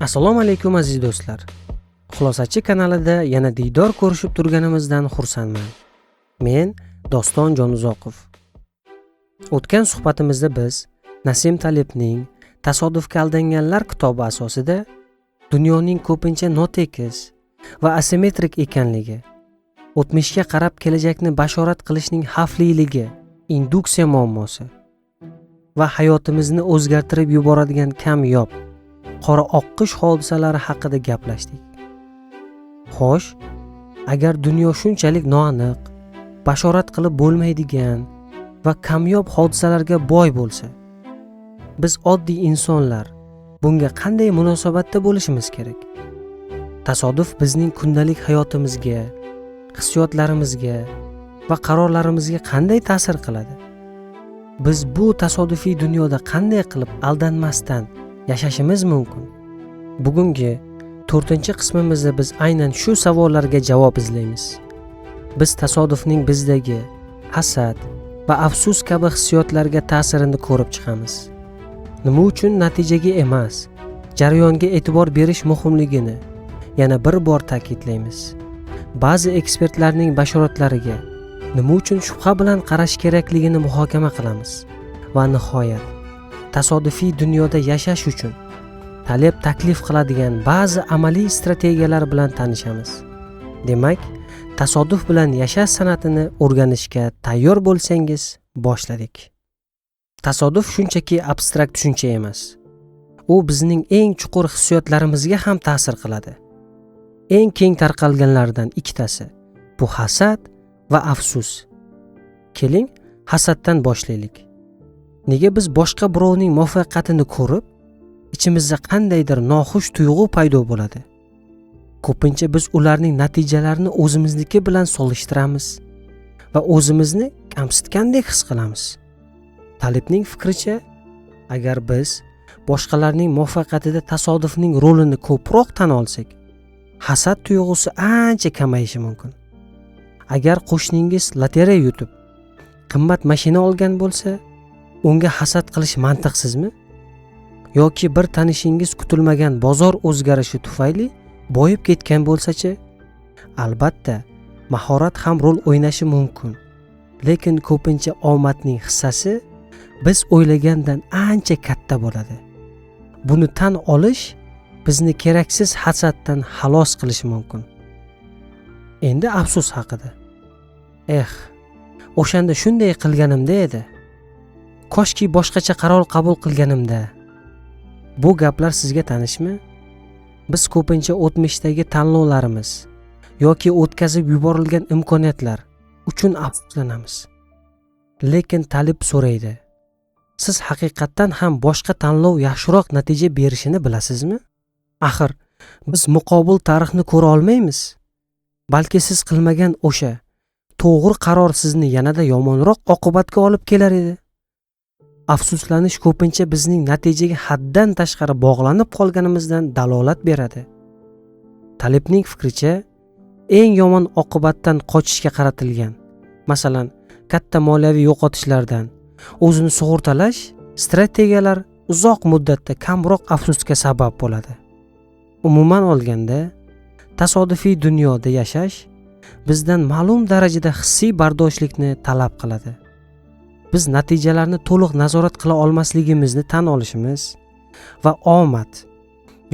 Assalomu alaykum aziz do'stlar. Xulosachi kanalida yana diydor ko'rishib turganimizdan xursandman. Men Doston Jonuzoqov. O'tgan suhbatimizda biz Nasim Talibning Tasodifga aldanganlar kitobi asosida dunyoning ko'pincha notekis va asimetrik ekanligi, o'tmishga qarab kelajakni bashorat qilishning xavfliligi, induksiya muammosi va hayotimizni o'zgartirib yuboradigan kamyob qora oqqish hodisalari haqida gaplashdik. Xo'sh, agar dunyo shunchalik noaniq, bashorat qilib bo'lmaydigan va kamyob hodisalarga boy bo'lsa, biz oddiy insonlar bunga qanday munosabatda bo'lishimiz kerak? Tasodif bizning kundalik hayotimizga, hissiyotlarimizga va qarorlarimizga qanday ta'sir qiladi? Biz bu tasodifiy dunyoda qanday qilib aldanmasdan yashashimiz mumkin? Bugungi 4-qismimizda biz aynan shu savollarga javob izlaymiz. Biz tasodifning bizdagi hasad va afsus kabi hissiyotlarga ta'sirini ko'rib chiqamiz. Nima uchun natijaga emas, jarayonga e'tibor berish muhimligini yana bir bor ta'kidlaymiz. Ba'zi ekspertlarning bashoratlariga nima uchun shubha bilan qarash kerakligini muhokama qilamiz va nihoyat tasodifiy dunyoda yashash uchun Talib taklif qiladigan ba'zi amaliy strategiyalar bilan tanishamiz. Demak, tasodif bilan yashash san'atini o'rganishga tayyor bo'lsangiz, boshladik. Tasodif shunchaki abstrakt tushuncha emas. U bizning eng chuqur hissiyotlarimizga ham ta'sir qiladi. Eng keng tarqalganlardan ikkitasi bu hasad va afsus. Keling, hasaddan boshlaylik. Nega biz boshqa birovning muvaffaqiyatini ko'rib, ichimizda qandaydir noxush tuyg'u paydo bo'ladi? Ko'pincha biz ularning natijalarini o'zimizniki bilan solishtiramiz va o'zimizni kamsitgandek his qilamiz. Talibning fikricha, agar biz boshqalarning muvaffaqiyatida tasodifning rolini ko'proq tan olsak, hasad tuyg'usi ancha kamayishi mumkin. Agar qo'shningiz lotereya yutib, qimmat mashina olgan bo'lsa, unga hasad qilish mantiqsizmi? Yoki bir tanishingiz kutilmagan bozor o'zgarishi tufayli boyib ketgan bo'lsa-chi? Albatta, mahorat ham rol o'ynashi mumkin. Lekin ko'pincha omadning hissasi biz o'ylagandan ancha katta bo'ladi. Buni tan olish bizni keraksiz hasaddan xalos qilishi mumkin. Endi afsus haqida. O'shanda shunday qilganimda edi. Koshki boshqacha qaror qabul qilganimda. Bu gaplar sizga tanishmi? Biz ko'pincha o'tmishdagi tanlovlarimiz yoki o'tkazib yuborilgan imkoniyatlar uchun afsuslanamiz. Lekin Talib so'raydi: siz haqiqatdan ham boshqa tanlov yaxshiroq natija berishini bilasizmi? Axir biz muqobil tarixni ko'ra olmaymiz. Balki siz qilmagan o'sha to'g'ri qaror sizni yanada yomonroq oqibatga olib kelar edi. Afsuslanish ko'pincha bizning natijaga haddan tashqari bog'lanib qolganimizdan dalolat beradi. Talibning fikricha, eng yomon oqibatdan qochishga qaratilgan, masalan, katta moliyaviy yo'qotishlardan o'zini sug'urtalash strategiyalar uzoq muddatda kamroq afsusga sabab bo'ladi. Umuman olganda, tasodifiy dunyoda yashash bizdan ma'lum darajada hissiy bardoshlikni talab qiladi. Biz natijalarni to'liq nazorat qila olmasligimizni tan olishimiz va omad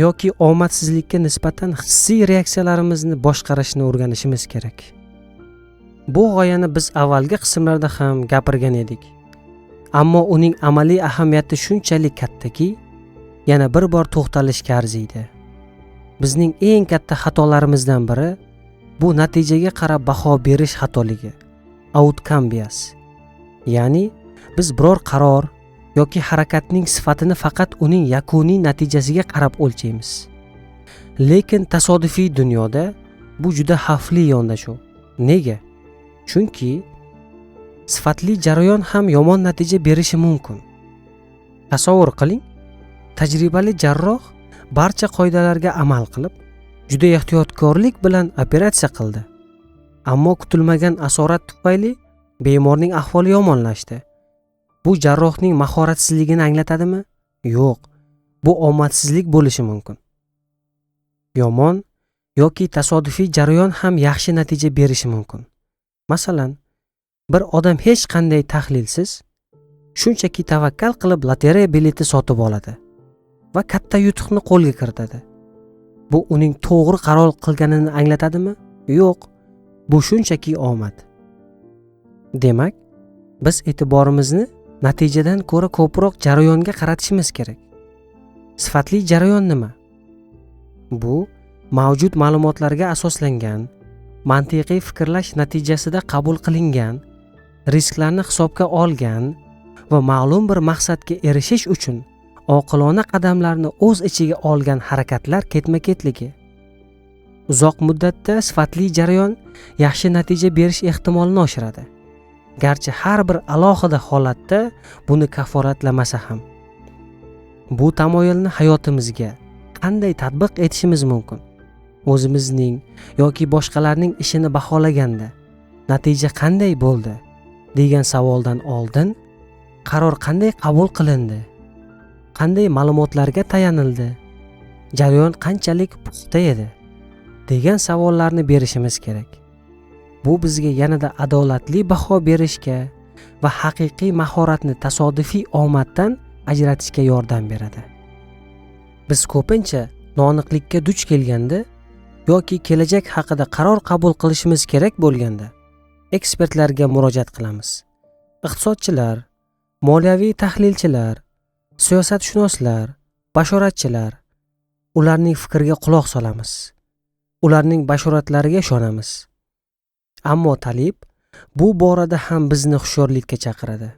yoki omadsizlikka nisbatan hissiy reaksiyalarimizni boshqarishni o'rganishimiz kerak. Bu g'oyani biz avvalgi qismlarda ham gapirgan edik. Ammo uning amaliy ahamiyati shunchalik kattaki, yana bir bor to'xtalishga arziydi. Bizning eng katta xatolarimizdan biri bu natijaga qarab baho berish xatoligi, outcome bias. Ya'ni biz biror qaror yoki harakatning sifatini faqat uning yakuniy natijasiga qarab o'lchaymiz. Lekin tasodifiy dunyoda bu juda xavfli yondashuv. Nega? Chunki sifatli jarayon ham yomon natija berishi mumkin. Tasavvur qiling, tajribali jarroh barcha qoidalarga amal qilib, juda ehtiyotkorlik bilan operatsiya qildi. Ammo kutilmagan asorat tufayli bemorning ahvoli yomonlashdi. Bu jarrohning mahoratsizligini anglatadimi? Yo'q. Bu omadsizlik bo'lishi mumkin. Yomon yoki tasodifiy jarayon ham yaxshi natija berishi mumkin. Masalan, bir odam hech qanday tahlilsiz shunchaki tavakkal qilib lotereya bileti sotib oladi va katta yutuqni qo'lga kiritadi. Bu uning to'g'ri qaror qilganini anglatadimi? Yo'q, bu shunchaki omad. Demak, biz e'tiborimizni natijadan ko'ra ko'proq jarayonga qaratishimiz kerak. Sifatli jarayon nima? Bu mavjud ma'lumotlarga asoslangan, mantiqiy fikrlash natijasida qabul qilingan, risklarni hisobga olgan va ma'lum bir maqsadga erishish uchun oqilona qadamlarni o'z ichiga olgan harakatlar ketma-ketligi. Uzoq muddatda sifatli jarayon yaxshi natija berish ehtimolini oshiradi. Garchi har bir alohida holatda buni kafolatlamasa ham. Bu tamoyilni hayotimizga qanday tatbiq etishimiz mumkin? O'zimizning yoki boshqalarning ishini baholaganda natija qanday bo'ldi degan savoldan oldin qaror qanday qabul qilindi? Qanday ma'lumotlarga tayanildi? Jarayon qanchalik puxta edi? degan savollarni berishimiz kerak. Bu bizga yanada adolatli baho berishga va haqiqiy mahoratni tasodifiy omaddan ajratishga yordam beradi. Biz ko'pincha noaniqlikka duch kelganda yoki kelajak haqida qaror qabul qilishimiz kerak bo'lganda ekspertlarga murojaat qilamiz. Iqtisodchilar, moliyaviy tahlilchilar, siyosatshunoslar, bashoratchilar, ularning fikriga quloq solamiz. Ularning bashoratlariga ishonamiz. Ammo Talib bu borada ham bizni hushyorlikka chaqiradi.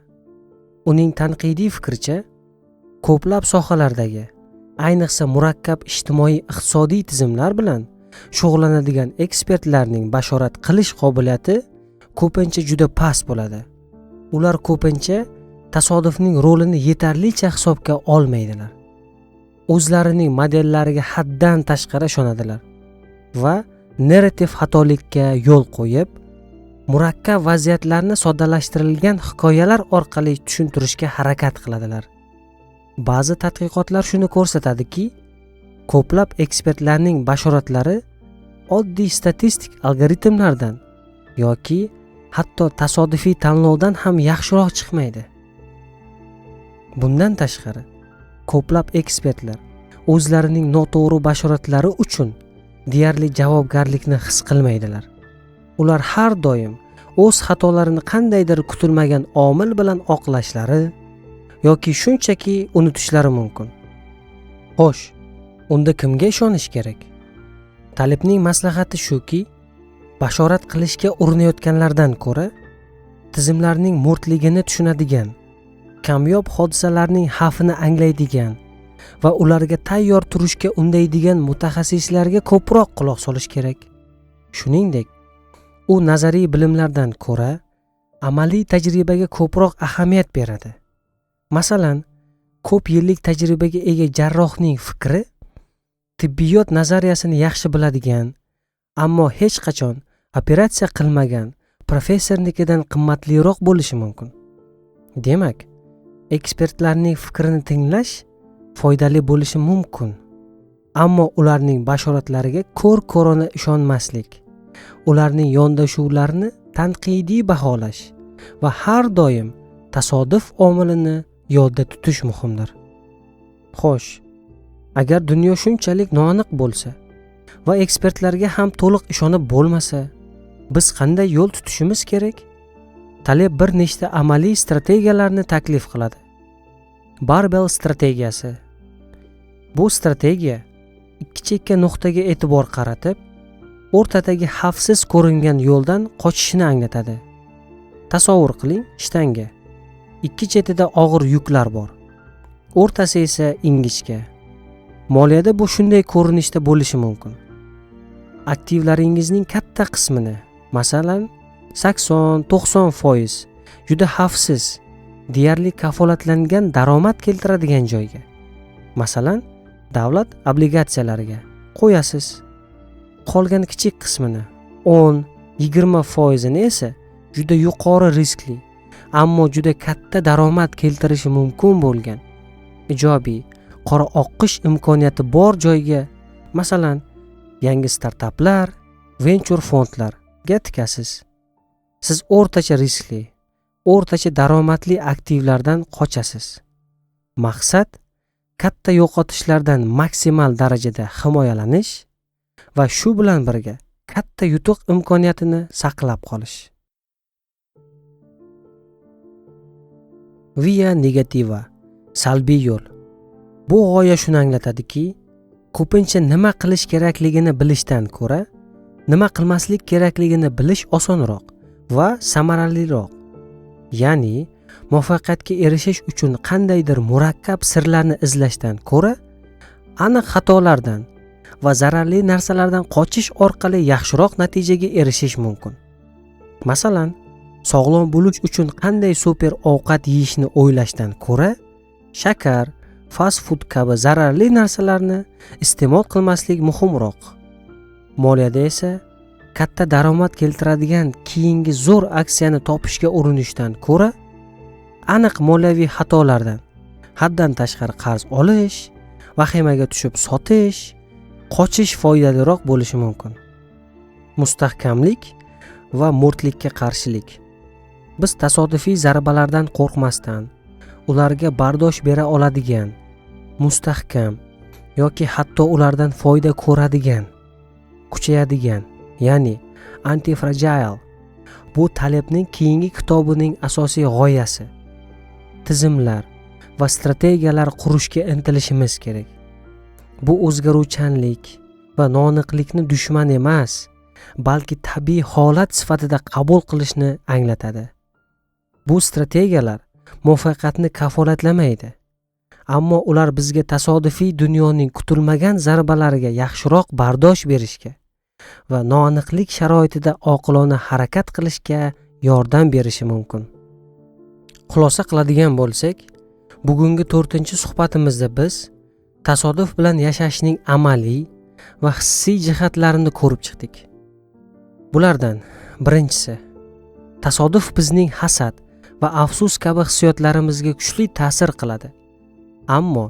Uning tanqidiy fikricha, ko'plab sohalardagi, ayniqsa murakkab ijtimoiy iqtisodiy tizimlar bilan shug'ullanadigan ekspertlarning bashorat qilish qobiliyati ko'pincha juda past bo'ladi. Ular ko'pincha tasodifning rolini yetarlicha hisobga olmaydilar. O'zlarining modellariga haddan tashqari ishonadilar va narrativ xatolikka yo'l qo'yib, murakkab vaziyatlarni soddalashtirilgan hikoyalar orqali tushuntirishga harakat qiladilar. Ba'zi tadqiqotlar shuni ko'rsatadiki, ko'plab ekspertlarning bashoratlari oddiy statistik algoritmlardan yoki hatto tasodifiy tanlovdan ham yaxshiroq chiqmaydi. Bundan tashqari, ko'plab ekspertlar o'zlarining noto'g'ri bashoratlari uchun deyarli javobgarlikni his qilmaydilar. Ular har doim o'z xatolarini qandaydir kutilmagan omil bilan oqlashlari yoki shunchaki unutishlari mumkin. Xo'sh, unda kimga ishonish kerak? Talibning maslahati shuki, bashorat qilishga urinayotganlardan ko'ra tizimlarning mo'rtligini tushunadigan, kamyob hodisalarning xavfini anglaydigan va ularga tayyor turishga undaydigan mutaxassislarga ko'proq quloq solish kerak. Shuningdek, u nazariy bilimlardan ko'ra amaliy tajribaga ko'proq ahamiyat beradi. Masalan, ko'p yillik tajribaga ega jarrohning fikri tibbiyot nazariyasini yaxshi biladigan, ammo hech qachon operatsiya qilmagan professornikidan qimmatliroq bo'lishi mumkin. Demak, ekspertlarning fikrini tinglash foydali bo'lishi mumkin, ammo ularning bashoratlariga ko'r-ko'rona ishonmaslik, ularning yondashuvlarini tanqidiy baholash va har doim tasodif omilini yodda tutish muhimdir. Xo'sh, agar dunyo shunchalik noaniq bo'lsa va ekspertlarga ham to'liq ishonib bo'lmasa, biz qanday yo'l tutishimiz kerak? Talib bir nechta amaliy strategiyalarni taklif qiladi. Barbell strategiyasi. Bu strategiya ikki chekka nuqtaga e'tibor qaratib, o'rtadagi xavfsiz ko'ringan yo'ldan qochishni anglatadi. Tasavvur qiling, shtanga. Ikki chetida og'ir yuklar bor. O'rtasi esa ingichka. Moliyada bu shunday ko'rinishda bo'lishi mumkin. Aktivlaringizning katta qismini, masalan, 80-90% juda xavfsiz, deyarli kafolatlangan daromad keltiradigan joyga, masalan, davlat obligatsiyalariga qo'yasiz. Qolgan kichik qismini, 10-20% ni esa juda yuqori riskli, ammo juda katta daromad keltirishi mumkin bo'lgan ijobiy, qora oqish imkoniyati bor joyga, masalan, yangi startaplar, venture fondlarga tikasiz. Siz o'rtacha riskli, o'rtacha daromadli aktivlardan qochasiz. Maqsad katta yo'qotishlardan maksimal darajada himoyalanish va shu bilan birga katta yutuq imkoniyatini saqlab qolish. Via negativa, salbiy yo'l. Bu g'oya shuni anglatadiki, ko'pincha nima qilish kerakligini bilishdan ko'ra, nima qilmaslik kerakligini bilish osonroq va samaraliroq. Ya'ni, muvaffaqiyatga erishish uchun qandaydir murakkab sirlarni izlashdan ko'ra, aniq xatolardan va zararli narsalardan qochish orqali yaxshiroq natijaga erishish mumkin. Masalan, sog'lom bo'lish uchun qanday super ovqat yeyishni o'ylashdan ko'ra, shakar, fast food kabi zararli narsalarni iste'mol qilmaslik muhimroq. Moliyada esa katta daromad keltiradigan keyingi zo'r aksiyani topishga urinishdan ko'ra, aniq moliyaviy xatolardan, haddan tashqari qarz olish, vahimaga tushib sotish, qochish foydaliroq bo'lishi mumkin. Mustahkamlik va mo'rtlikka qarshilik. Biz tasodifiy zarbalardan qo'rqmasdan, ularga bardosh bera oladigan, mustahkam yoki hatto ulardan foyda ko'radigan, kuchayadigan, ya'ni antifragile. Bu talabning keyingi kitobining asosiy g'oyasi. Tizimlar va strategiyalar qurishga intilishimiz kerak. Bu o'zgaruvchanlik va noaniqlikni dushman emas, balki tabiiy holat sifatida qabul qilishni anglatadi. Bu strategiyalar muvaffaqiyatni kafolatlamaydi, ammo ular bizga tasodifiy dunyoning kutilmagan zarbalariga yaxshiroq bardosh berishga va noaniqlik sharoitida oqilona harakat qilishga yordam berishi mumkin. Xulosa qiladigan bo'lsak, bugungi 4-suhbatimizda biz tasodif bilan yashashning amaliy va hissiy jihatlarini ko'rib chiqdik. Bulardan birinchisi, tasodif bizning hasad va afsus kabi hissiyotlarimizga kuchli ta'sir qiladi. Ammo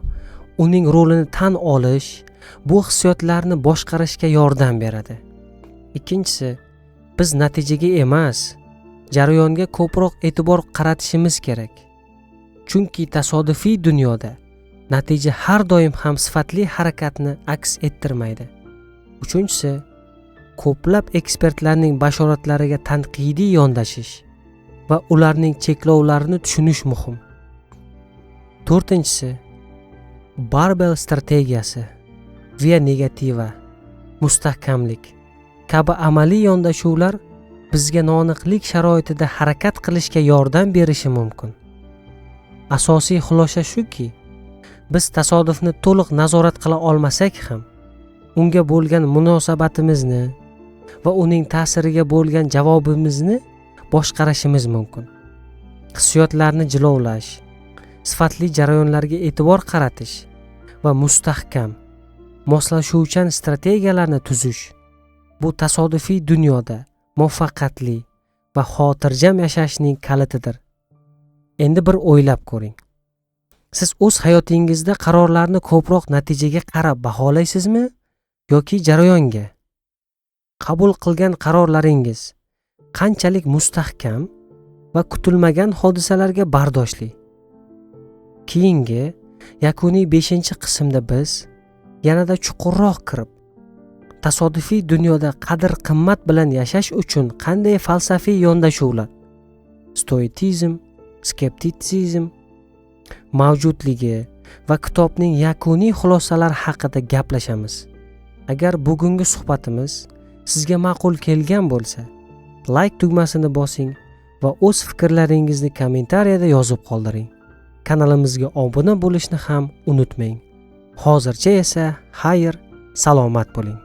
uning rolini tan olish bu hissiyotlarni boshqarishga yordam beradi. Ikkinchisi, biz natijaga emas, jarayonga ko'proq e'tibor qaratishimiz kerak. Chunki tasodifiy dunyoda natija har doim ham sifatli harakatni aks ettirmaydi. Uchinchisi, ko'plab ekspertlarning bashoratlariga tanqidiy yondashish va ularning cheklovlarini tushunish muhim. To'rtinchisi, barbell strategiyasi, via negativa, mustahkamlik kabi amaliy yondashuvlar bizga noaniqlik sharoitida harakat qilishga yordam berishi mumkin. Asosiy xulosa shuki, biz tasodifni to'liq nazorat qila olmasak ham, unga bo'lgan munosabatimizni va uning ta'siriga bo'lgan javobimizni boshqarishimiz mumkin. Hissiyotlarni jilovlash, sifatli jarayonlarga e'tibor qaratish va mustahkam, moslashuvchan strategiyalarni tuzish bu tasodifiy dunyoda muvaffaqiyatli va xotirjam yashashning kalitidir. Endi bir o'ylab ko'ring. Siz o'z hayotingizda qarorlarni ko'proq natijaga qarab baholaysizmi yoki jarayonga? Qabul qilgan qarorlaringiz qanchalik mustahkam va kutilmagan hodisalarga bardoshli? Keyingi yakuniy 5-qismda biz yanada chuqurroq kirib, tasodifiy dunyoda qadr-qimmat bilan yashash uchun qanday falsafiy yondashuvlar, stoitsizm, skeptitsizm mavjudligi va kitobning yakuniy xulosalari haqida gaplashamiz. Agar bugungi suhbatimiz sizga ma'qul kelgan bo'lsa, like tugmasini bosing va o'z fikrlaringizni kommentariyada yozib qoldiring. Kanalimizga obuna bo'lishni ham unutmang. Hozircha esa xayr, salomat bo'ling.